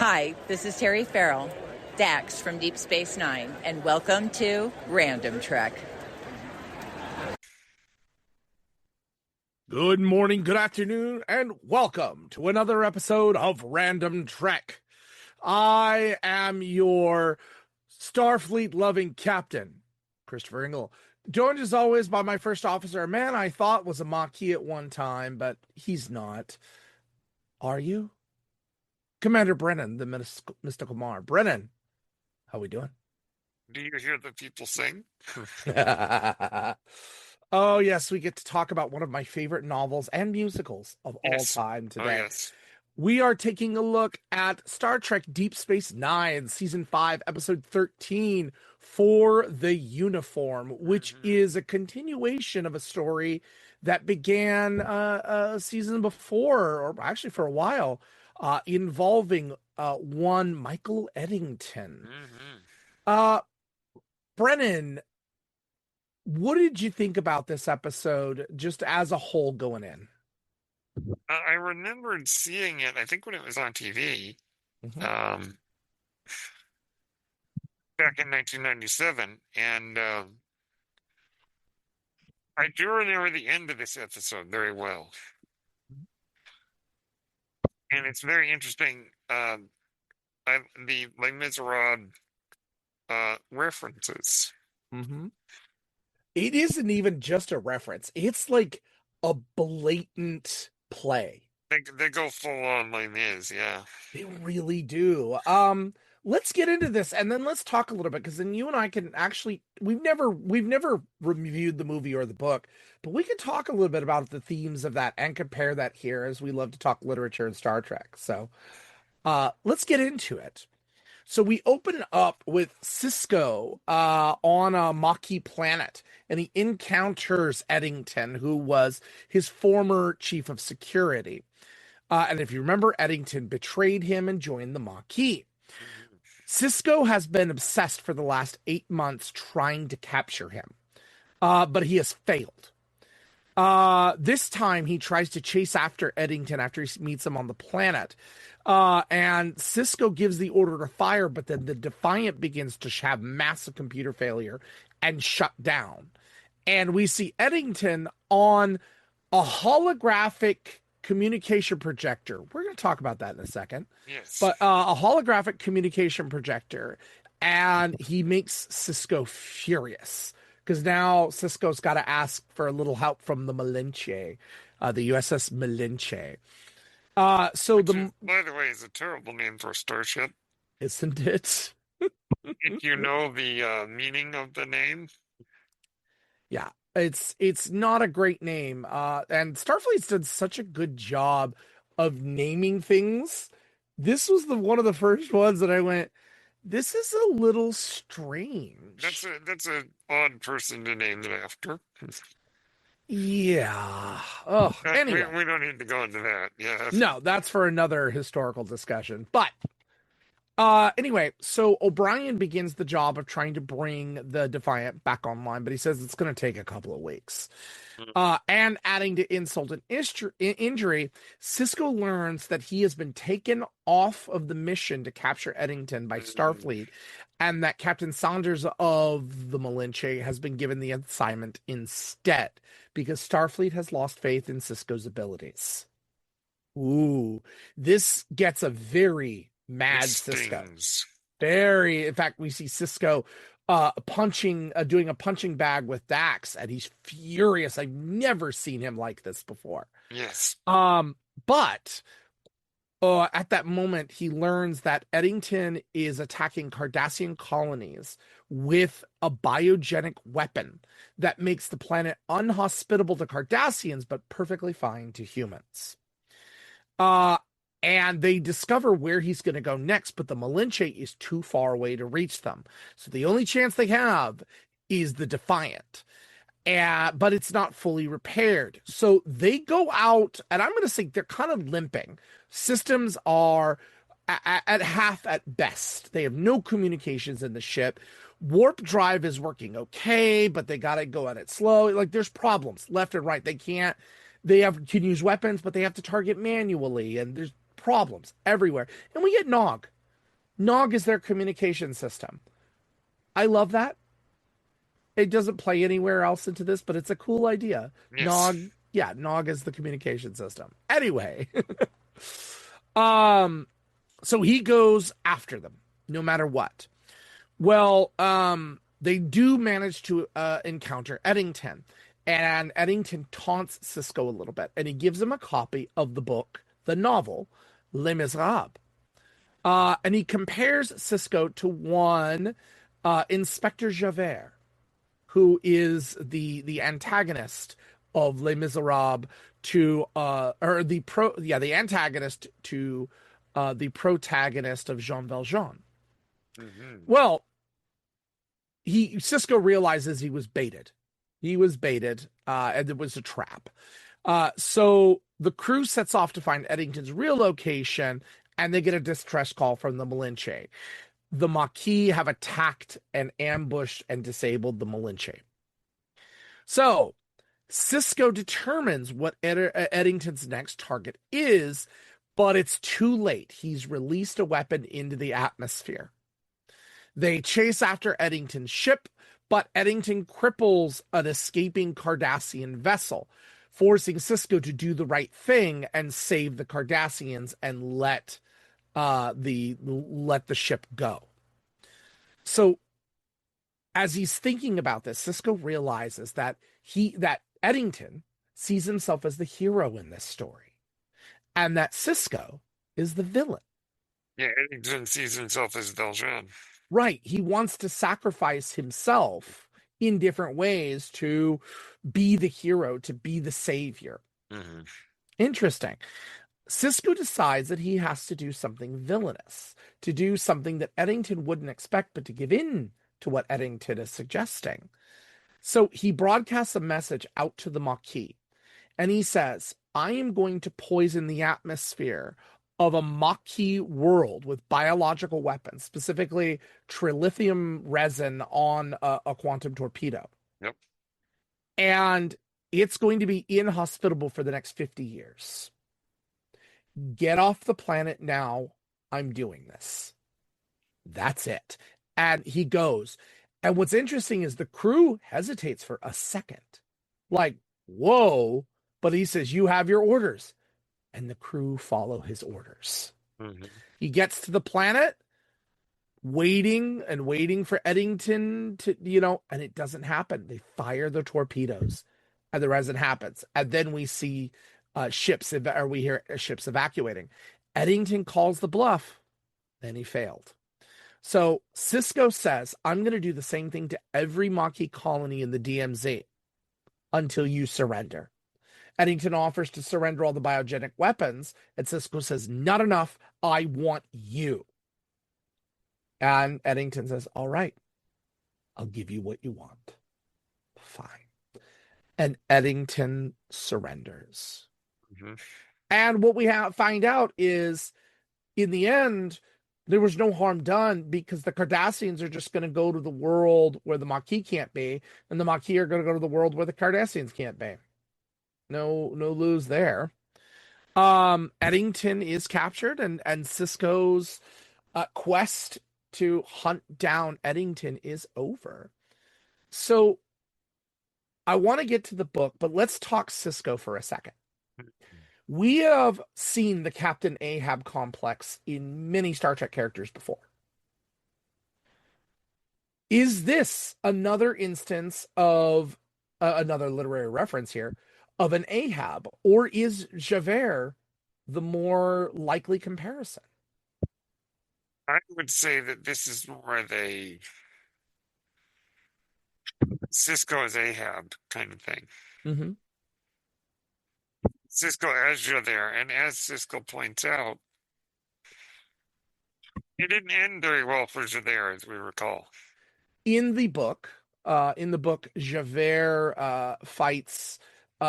Hi, this is Terry Farrell, Dax from Deep Space Nine, and welcome to Random Trek. Good morning, good afternoon, and welcome to another episode of Random Trek. I am your Starfleet-loving captain, Christopher Ingle, joined as always by my first officer, a man I thought was a Maquis at one time, but he's not. Are you? Commander Brennan, the mystical Mar. Brennan, how we doing? Do you hear the people sing? Oh, yes, we get to talk about one of my favorite novels and musicals of all time today. Oh, yes. We are taking a look at Star Trek Deep Space Nine, Season 5, Episode 13, For the Uniform, which is a continuation of a story that began a season before, or actually for a while, involving one Michael Eddington. Brennan, what did you think about this episode just as a whole going in? I remembered seeing it, I think when it was on TV, back in 1997, and I do remember the end of this episode very well. And it's very interesting, the Les Miserables references. It isn't even just a reference. It's like a blatant play. They go full on Les Mis, yeah. They really do. Let's get into this, and then let's talk a little bit, because then you and I can actually, we've never reviewed the movie or the book, but we can talk a little bit about the themes of that and compare that here, as we love to talk literature and Star Trek. So let's get into it. So we open up with Sisko on a Maquis planet, and he encounters Eddington, who was his former chief of security. And if you remember, Eddington betrayed him and joined the Maquis. Sisko has been obsessed for the last 8 months trying to capture him, but he has failed. This time he tries to chase after Eddington after he meets him on the planet. And Sisko gives the order to fire, but then the Defiant begins to have massive computer failure and shut down. And we see Eddington on a holographic communication projector. We're going to talk about that in a second. Yes. But a holographic communication projector. And he makes Sisko furious, because now Sisko's got to ask for a little help from the Malinche, the USS Malinche. By the way, is a terrible name for a starship. Isn't it? If you know the meaning of the name. Yeah, it's not a great name. And Starfleet's done such a good job of naming things. This was one of the first ones that I went, this is a little strange. That's an odd person to name it after. Yeah. Oh, anyway. We don't need to go into that. Yeah. No, that's for another historical discussion. But anyway, so O'Brien begins the job of trying to bring the Defiant back online, but he says it's going to take a couple of weeks. And adding to insult and injury, Sisko learns that he has been taken off of the mission to capture Eddington by Starfleet, and that Captain Saunders of the Malinche has been given the assignment instead, because Starfleet has lost faith in Sisko's abilities. Ooh, this gets a very mad Sisko. In fact, we see Sisko doing a punching bag with Dax, and he's furious. I've never seen him like this before. Yes. But at that moment, he learns that Eddington is attacking Cardassian colonies with a biogenic weapon that makes the planet unhospitable to Cardassians, but perfectly fine to humans. And they discover where he's going to go next, but the Malinche is too far away to reach them. So the only chance they have is the Defiant. But it's not fully repaired. So they go out, and I'm going to say they're kind of limping. Systems are at half at best. They have no communications in the ship. Warp drive is working okay, but they got to go at it slow. Like, there's problems left and right. Can use weapons, but they have to target manually, and there's problems everywhere. And we get Nog. Nog is their communication system. I love that. It doesn't play anywhere else into this, but it's a cool idea. Yes. Nog is the communication system. Anyway, um, so he goes after them no matter what. Well, they do manage to encounter Eddington, and Eddington taunts Sisko a little bit, and he gives him a copy of the book, the novel, Les Miserables. And he compares Sisko to one Inspector Javert, who is the antagonist of Les Miserables to the antagonist to the protagonist of Jean Valjean. Mm-hmm. Well, Sisko realizes he was baited. He was baited, and it was a trap. So the crew sets off to find Eddington's real location, and they get a distress call from the Malinche. The Maquis have attacked and ambushed and disabled the Malinche. So Sisko determines what Eddington's next target is, but it's too late. He's released a weapon into the atmosphere. They chase after Eddington's ship, but Eddington cripples an escaping Cardassian vessel, forcing Sisko to do the right thing and save the Cardassians and let the ship go. So as he's thinking about this, Sisko realizes that Eddington sees himself as the hero in this story, and that Sisko is the villain. Yeah, Eddington sees himself as Valjean. Right. He wants to sacrifice himself in different ways to be the hero, to be the savior. Mm-hmm. Interesting. Sisko decides that he has to do something villainous, to do something that Eddington wouldn't expect, but to give in to what Eddington is suggesting. So he broadcasts a message out to the Maquis, and he says, I am going to poison the atmosphere of a Maquis world with biological weapons, specifically trilithium resin on a quantum torpedo. Yep. And it's going to be inhospitable for the next 50 years. Get off the planet now. I'm doing this. That's it. And he goes. And what's interesting is the crew hesitates for a second. Like, whoa. But he says, you have your orders. And the crew follow his orders. Mm-hmm. He gets to the planet, waiting for Eddington to, and it doesn't happen. They fire the torpedoes, and the resin happens. And then we see we hear ships evacuating. Eddington calls the bluff, then he failed. So Sisko says, I'm going to do the same thing to every Maquis colony in the DMZ until you surrender. Eddington offers to surrender all the biogenic weapons, and Sisko says, not enough, I want you. And Eddington says, all right, I'll give you what you want. Fine. And Eddington surrenders. Mm-hmm. And what we find out is, in the end, there was no harm done because the Cardassians are just going to go to the world where the Maquis can't be, and the Maquis are going to go to the world where the Cardassians can't be. No lose there. Eddington is captured, and Sisko's quest to hunt down Eddington is over. So I want to get to the book, but let's talk Sisko for a second. We have seen the Captain Ahab complex in many Star Trek characters before. Is this another instance of another literary reference here of an Ahab, or is Javert the more likely comparison? I would say that this is more Sisko as Ahab kind of thing. Mm-hmm. Sisko as Javert, and as Sisko points out, it didn't end very well for Javert, as we recall. In the book, Javert fights.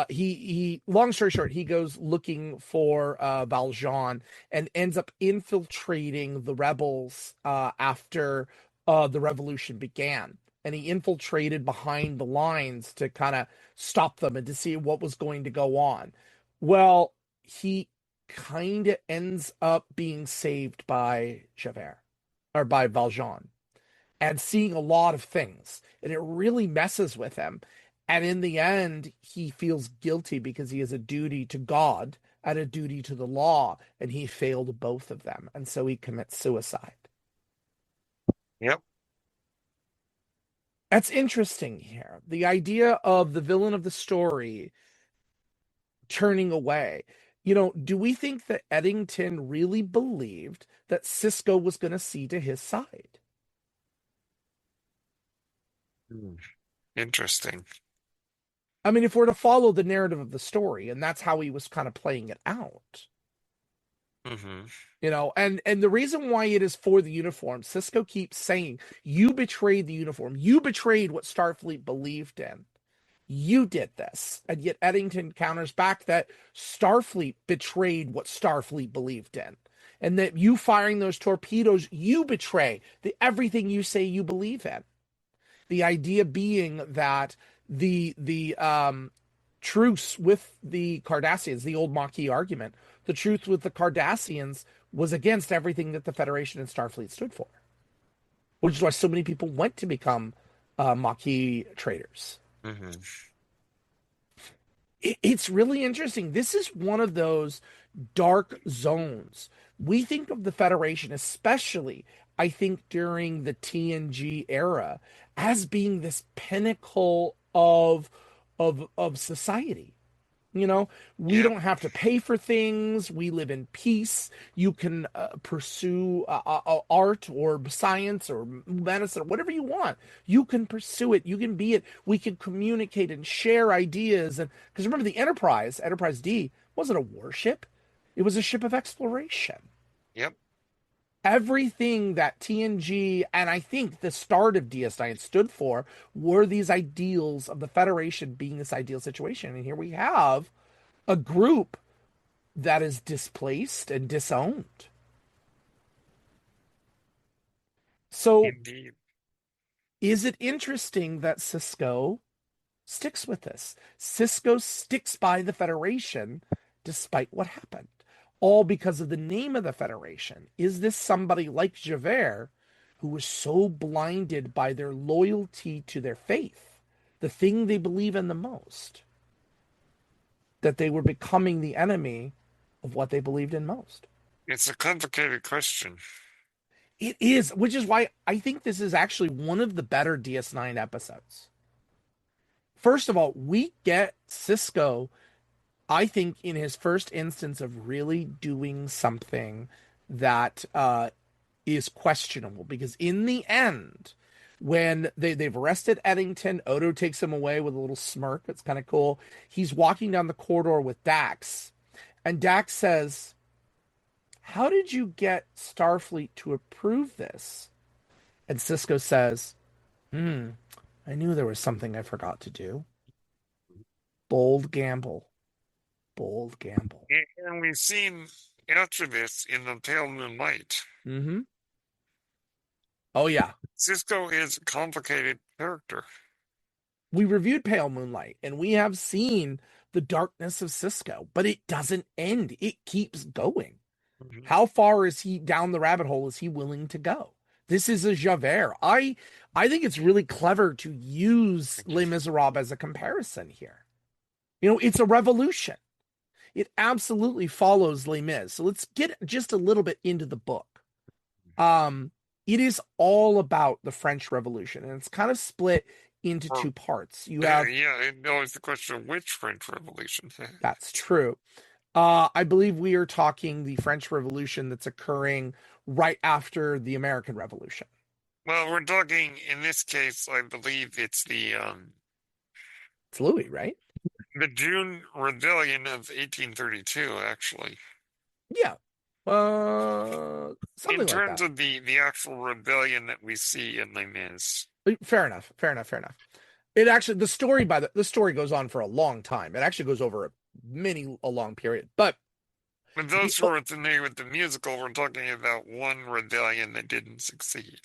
He long story short, he goes looking for Valjean and ends up infiltrating the rebels after the revolution began. And he infiltrated behind the lines to kind of stop them and to see what was going to go on. Well, he kind of ends up being saved by Javert. or by Valjean, and seeing a lot of things, and it really messes with him. And in the end, he feels guilty because he has a duty to God and a duty to the law, and he failed both of them, and so he commits suicide. Yep. That's interesting here. The idea of the villain of the story turning away. Do we think that Eddington really believed that Sisko was going to see to his side? Interesting. I mean, if we're to follow the narrative of the story, and that's how he was kind of playing it out. Mm-hmm. And the reason why it is for the uniform, Sisko keeps saying, you betrayed the uniform. You betrayed what Starfleet believed in. You did this. And yet Eddington counters back that Starfleet betrayed what Starfleet believed in. And that you firing those torpedoes, you betray everything you say you believe in. The idea being that the truce with the Cardassians, the old Maquis argument, the truth with the Cardassians was against everything that the Federation and Starfleet stood for, which is why so many people went to become Maquis traders. Mm-hmm. It's really interesting. This is one of those dark zones. We think of the Federation, especially, I think, during the TNG era, as being this pinnacle of society. We don't have to pay for things. We live in peace. You can pursue art or science or medicine or whatever you want. You can pursue it. You can be it. We can communicate and share ideas. And because remember, the Enterprise D, wasn't a warship. It was a ship of exploration. Yep. Everything that TNG and I think the start of DS9 stood for were these ideals of the Federation being this ideal situation. And here we have a group that is displaced and disowned. So, Indeed. is it interesting that Sisko sticks with this? Sisko sticks by the Federation despite what happened. All because of the name of the Federation. Is this somebody like Javert who was so blinded by their loyalty to their faith, the thing they believe in the most, that they were becoming the enemy of what they believed in most? It's a complicated question. It is, which is why I think this is actually one of the better DS9 episodes. First of all, we get Sisko, I think, in his first instance of really doing something that is questionable, because in the end, when they've arrested Eddington, Odo takes him away with a little smirk. It's kind of cool. He's walking down the corridor with Dax, and Dax says, "How did you get Starfleet to approve this?" And Sisko says, I knew there was something I forgot to do. Bold gamble. Bold gamble. And we've seen after this in the Pale Moonlight. Mm-hmm. Oh, yeah. Sisko is a complicated character. We reviewed Pale Moonlight, and we have seen the darkness of Sisko, but it doesn't end. It keeps going. Mm-hmm. How far is he down the rabbit hole is he willing to go? This is a Javert. I think it's really clever to use Les Miserables as a comparison here. It's a revolution. It absolutely follows Les Mis. So let's get just a little bit into the book. It is all about the French Revolution, and it's kind of split into two parts. You have it always the question of which French Revolution. That's true. I believe we are talking the French Revolution that's occurring right after the American Revolution. Well, we're talking, in this case, I believe it's It's Louis, right? The June Rebellion of 1832, actually. Yeah. Something in terms like of the actual rebellion that we see in Les Mis. Fair enough. It actually, the story goes on for a long time. It actually goes over a long period. But those who are familiar with the musical, we're talking about one rebellion that didn't succeed.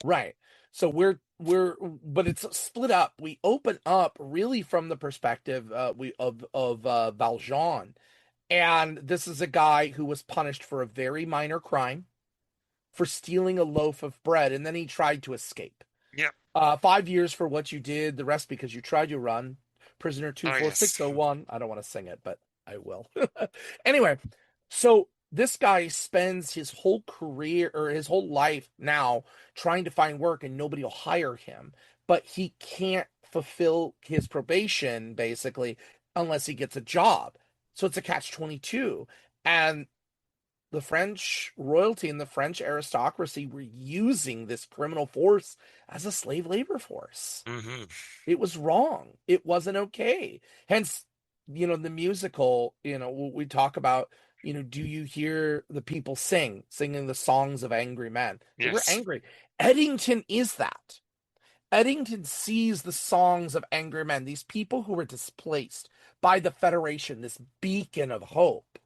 Right. So but it's split up. We open up really from the perspective of Valjean, and this is a guy who was punished for a very minor crime, for stealing a loaf of bread, and then he tried to escape. Yep. 5 years for what you did, the rest because you tried to run. Prisoner Oh, yes. 24601. I don't want to sing it, but I will. Anyway, so this guy spends his whole career or his whole life now trying to find work and nobody will hire him, but he can't fulfill his probation basically unless he gets a job. So it's a catch-22. And the French royalty and the French aristocracy were using this criminal force as a slave labor force. Mm-hmm. It was wrong. It wasn't okay. Hence, the musical, we talk about, do you hear the people singing the songs of angry men? They were Yes. angry. Eddington is that. Eddington sees the songs of angry men, these people who were displaced by the Federation, this beacon of hope,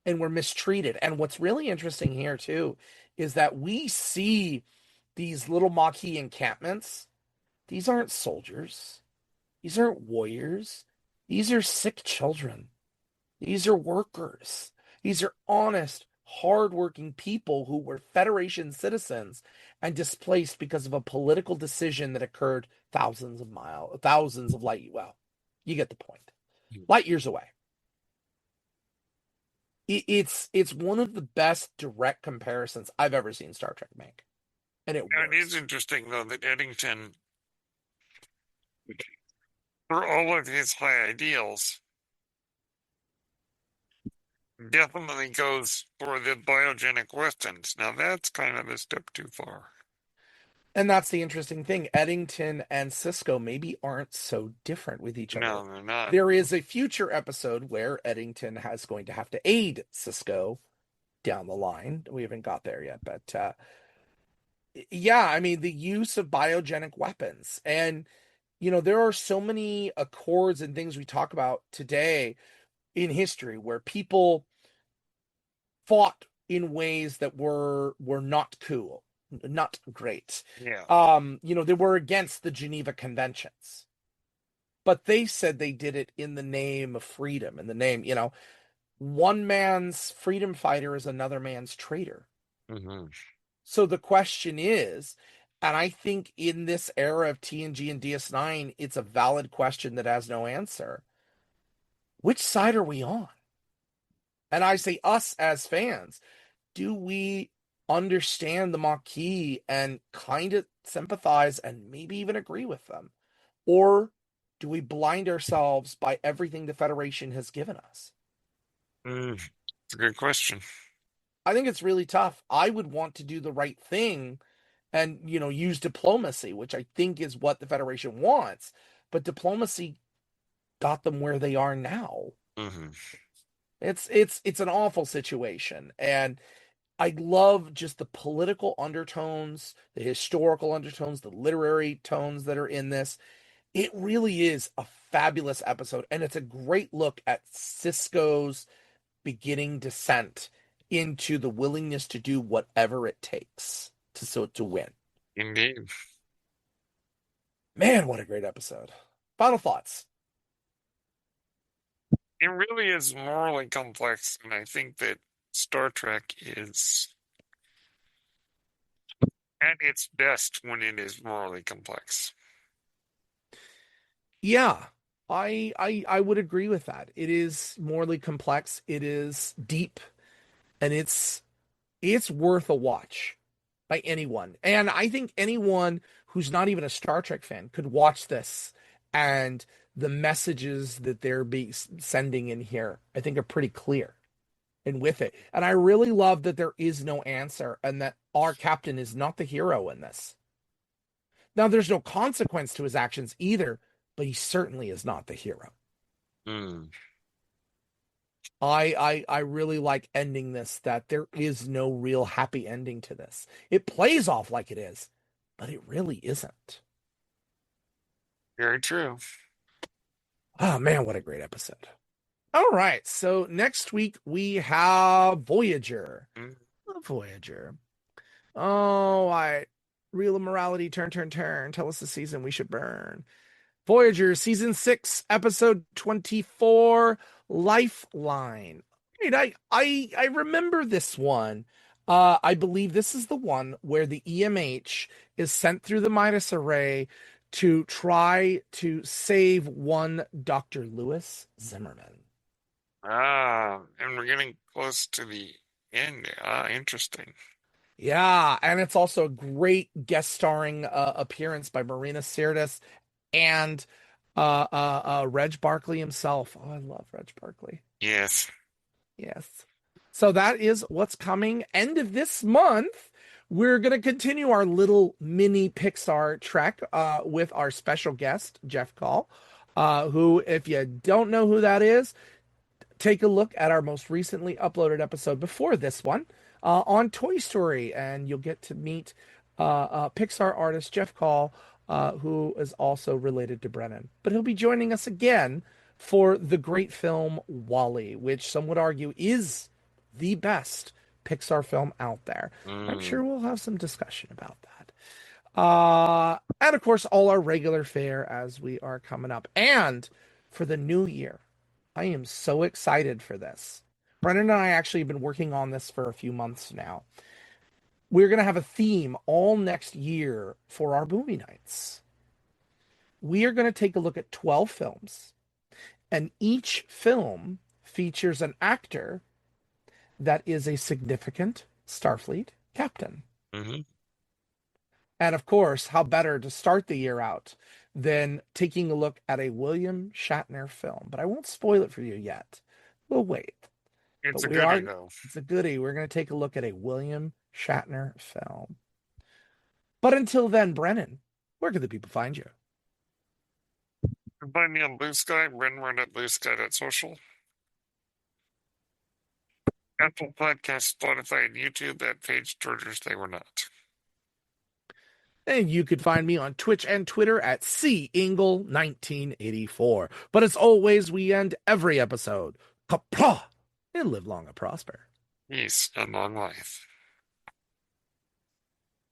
and were mistreated. And what's really interesting here, too, is that we see these little Maquis encampments. These aren't soldiers. These aren't warriors. These are sick children. These are workers. These are honest, hardworking people who were Federation citizens and displaced because of a political decision that occurred thousands of light. Well, you get the point. Light years away. It's one of the best direct comparisons I've ever seen Star Trek make, and it It is works. interesting, though, that Eddington, for all of his high ideals, definitely goes for the biogenic weapons. Now, that's kind of a step too far. And that's the interesting thing. Eddington and Sisko maybe aren't so different with each other. No, they're not. There is a future episode where Eddington is going to have to aid Sisko down the line. We haven't got there yet, but yeah, I mean, the use of biogenic weapons. And, there are so many accords and things we talk about today in history where people fought in ways that were not cool, not great. Yeah. They were against the Geneva Conventions, but they said they did it in the name of freedom, in the name, one man's freedom fighter is another man's traitor. Mm-hmm. So the question is, and I think in this era of TNG and DS9, it's a valid question that has no answer. Which side are we on? And I say us as fans. Do we understand the Maquis and kind of sympathize and maybe even agree with them? Or do we blind ourselves by everything the Federation has given us? It's a good question. I think it's really tough. I would want to do the right thing and, use diplomacy, which I think is what the Federation wants. But diplomacy got them where they are now. Mm-hmm. It's an awful situation. And I love just the political undertones, the historical undertones, the literary tones that are in this. It really is a fabulous episode, and it's a great look at Sisko's beginning descent into the willingness to do whatever it takes to win. Indeed. Man, what a great episode. Final thoughts. It really is morally complex, and I think that Star Trek is at its best when it is morally complex. Yeah, I would agree with that. It is morally complex, it is deep, and it's worth a watch by anyone. And I think anyone who's not even a Star Trek fan could watch this, and the messages that they're sending in here, I think, are pretty clear and with it. And I really love that there is no answer and that our captain is not the hero in this. Now, there's no consequence to his actions either, but he certainly is not the hero. Mm. I really like ending this, that there is no real happy ending to this. It plays off like it is, but it really isn't. Very true. Oh man, what a great episode. All right, so next week we have Voyager. Mm. Voyager. Oh, Real Morality, turn. Tell us the season we should burn. Voyager, season 6, episode 24, Lifeline. I remember this one. I believe this is the one where the EMH is sent through the Midas array to try to save one Dr. Lewis Zimmerman. And we're getting close to the end. Interesting. Yeah, and it's also a great guest starring appearance by Marina Sirtis and Reg Barkley himself. Oh, I love Reg Barkley. Yes. Yes. So that is what's coming. End of this month, we're going to continue our little mini Pixar trek with our special guest, Jeff Call, who, if you don't know who that is, take a look at our most recently uploaded episode before this one on Toy Story, and you'll get to meet Pixar artist Jeff Call, who is also related to Brennan. But he'll be joining us again for the great film WALL-E, which some would argue is the best Pixar film out there. I'm sure we'll have some discussion about that. And of course, all our regular fare as we are coming up. And for the new year, I am so excited for this. Brennan and I actually have been working on this for a few months now. We're going to have a theme all next year for our movie nights. We are going to take a look at 12 films, and each film features an actor that is a significant Starfleet captain. Mm-hmm. And of course, how better to start the year out than taking a look at a William Shatner film? But I won't spoil it for you yet. We'll wait. It's a goodie, though. It's a goodie. We're going to take a look at a William Shatner film. But until then, Brennan, where can the people find you? You can find me on Blue Sky, Brennan at bluesky.social. Apple Podcasts, Spotify, and YouTube at Page Tortures They Were Not. And you could find me on Twitch and Twitter at CIngle1984. But as always, we end every episode. Kapra! And live long and prosper. Peace and long life.